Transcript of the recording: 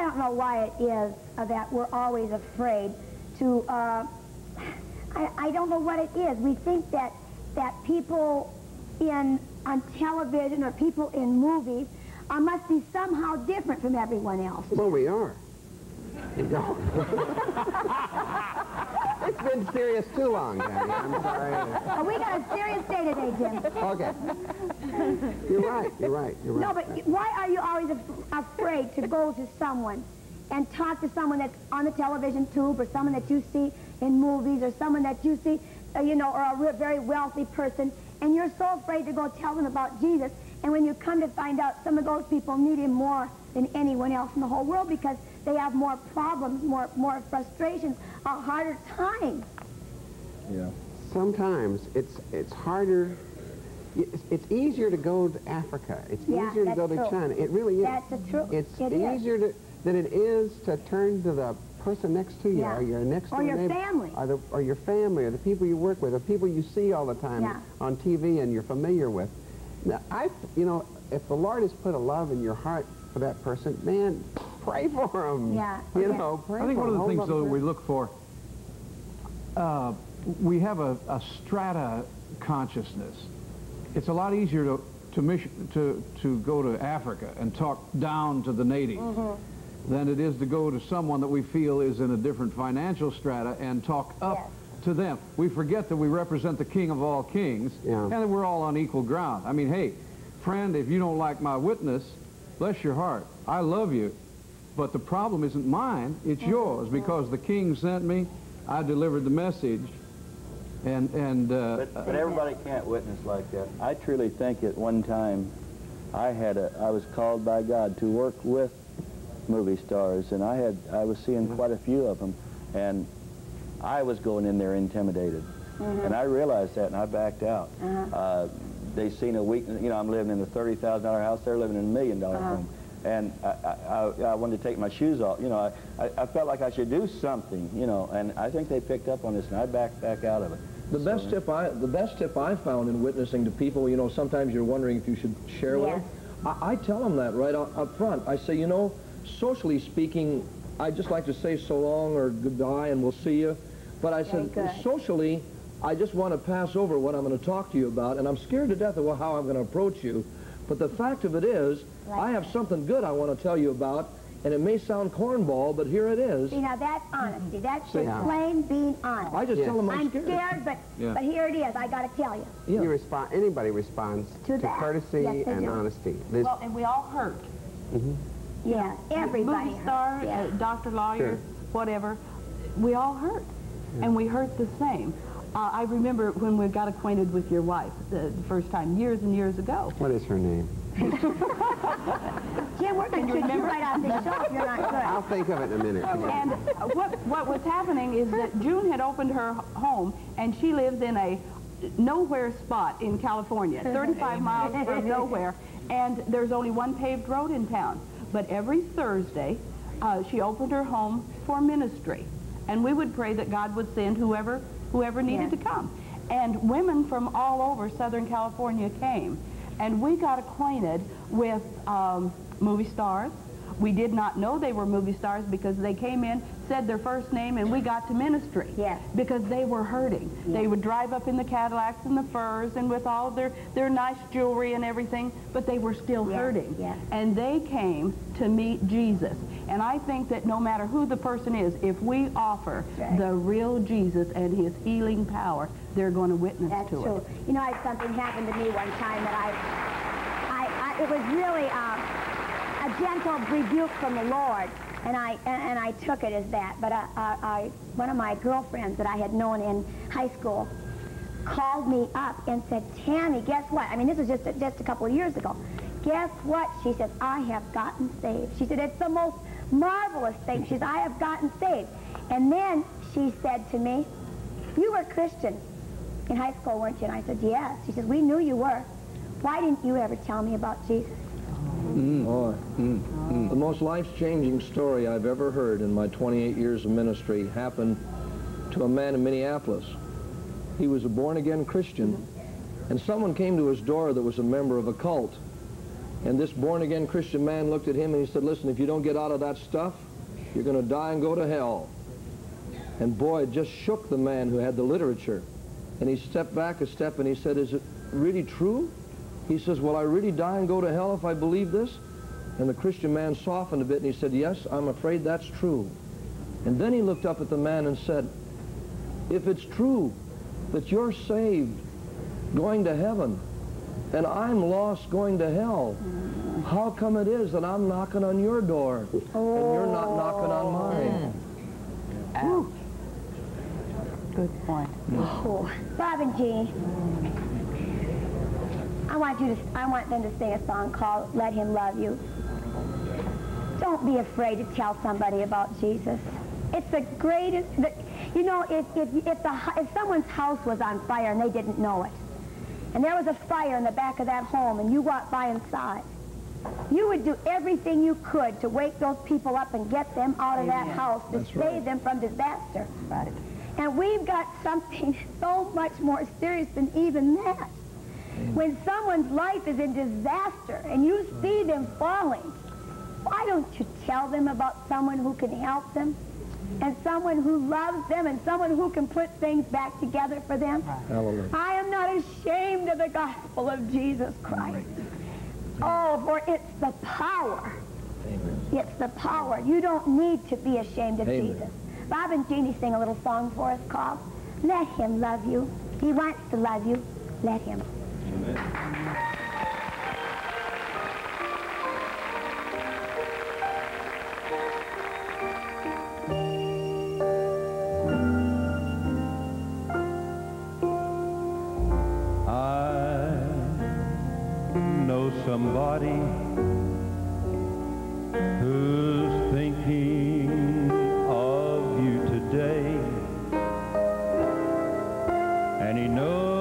don't know why it is that we're always afraid to, I don't know what it is. We think that people on television or people in movies must be somehow different from everyone else. Well, we are. No. It's been serious too long, Tammy. I'm sorry. Oh, we got a serious day today, Jim. Okay. You're right. You're right. You're right. No, but why are you always afraid to go to someone and talk to someone that's on the television tube, or someone that you see in movies, or someone that you see, you know, or a very wealthy person, and you're so afraid to go tell them about Jesus, and when you come to find out, some of those people need him more than anyone else in the whole world because they have more problems, more frustrations, a harder time. Yeah. Sometimes it's harder. It's easier to go to Africa. It's easier to go to China. It really is. That's true. It's easier than it is to turn to the person next to you, or your next door neighbor, family, or your family, or the people you work with, or people you see all the time on TV and you're familiar with. Now, you know, if the Lord has put a love in your heart for that person, man, pray for them. Yeah. You know, pray for them. I think one of the things, though, we look for, we have a strata consciousness. It's a lot easier to go to Africa and talk down to the natives than it is to go to someone that we feel is in a different financial strata and talk up to them. We forget that we represent the King of all kings and that we're all on equal ground. I mean, hey, friend, if you don't like my witness, bless your heart. I love you, but the problem isn't mine, it's yours, because the king sent me, I delivered the message. But everybody can't witness like that. I truly think at one time I was called by God to work with movie stars, and I was seeing quite a few of them, and I was going in there intimidated, and I realized that, and I backed out. They seen a weakness. You know, I'm living in a $30,000 house. They're living in $1 million home. And I wanted to take my shoes off. You know, I felt like I should do something, you know, and I think they picked up on this, and I backed back out of it. The best tip I found in witnessing to people, you know, sometimes you're wondering if you should share with them. I tell them that right up front. I say, you know, socially speaking, I just like to say so long or goodbye and we'll see you. But I said, socially, I just want to pass over what I'm going to talk to you about, and I'm scared to death of how I'm going to approach you. But the fact of it is, I have something good I want to tell you about, and it may sound cornball, but here it is. See, now that's honesty. That's just plain being honest. I just tell them I'm scared, but here it is. I got to tell you. You anybody responds to courtesy and honesty. Well, and we all hurt. Yeah, everybody. Movie star, doctor, lawyer, whatever. We all hurt, and we hurt the same. I remember when we got acquainted with your wife the first time, years and years ago. What is her name? Jim, we're going to kick you right off this show if you're not good. I'll think of it in a minute. And what was happening is that June had opened her home, and she lives in a nowhere spot in California, 35 miles from nowhere, and there's only one paved road in town. But every Thursday, she opened her home for ministry, and we would pray that God would send whoever needed to come. And women from all over Southern California came, and we got acquainted with movie stars. We did not know they were movie stars because they came in, said their first name, and we got to ministry. Because they were hurting. They would drive up in the Cadillacs and the furs and with all their nice jewelry and everything, but they were still hurting. And they came to meet Jesus. And I think that no matter who the person is, if we offer the real Jesus and his healing power, they're going to witness to it. You know, something happened to me one time that it was really a gentle rebuke from the Lord, and I took it as that. But one of my girlfriends that I had known in high school called me up and said, "Tammy, guess what?" I mean, this was just a couple of years ago. "Guess what?" She said, "I have gotten saved." She said, "It's the most marvelous thing." She said, "I have gotten saved." And then she said to me, "You were Christian in high school, weren't you?" And I said, "Yes." She said, "We knew you were. Why didn't you ever tell me about Jesus?" The most life-changing story I've ever heard in my 28 years of ministry happened to a man in Minneapolis. He was a born-again Christian, and someone came to his door that was a member of a cult. And this born-again Christian man looked at him and he said, listen, if you don't get out of that stuff, you're going to die and go to hell. And boy, it just shook the man who had the literature. And he stepped back a step and he said, is it really true? He says, will I really die and go to hell if I believe this? And the Christian man softened a bit and he said, yes, I'm afraid that's true. And then he looked up at the man and said, if it's true that you're saved, going to heaven, and I'm lost going to hell, how come it is that I'm knocking on your door and you're not knocking on mine? Ouch. Good point. Oh, Bob and Jean, I want them to sing a song called "Let Him Love You." Don't be afraid to tell somebody about Jesus. It's the greatest. You know, if someone's house was on fire and they didn't know it, and there was a fire in the back of that home, and you walked by and saw it, you would do everything you could to wake those people up and get them out of that house to save them from disaster. Right. And we've got something so much more serious than even that. When someone's life is in disaster and you see them falling, why don't you tell them about someone who can help them, and someone who loves them, and someone who can put things back together for them? Hallelujah. I am not ashamed of the gospel of Jesus Christ. Oh, for it's the power. Amen. It's the power. You don't need to be ashamed of Amen. Jesus. Bob and Jeannie sing a little song for us called "Let Him Love You." He wants to love you. Let Him. Somebody who's thinking of you today, and he knows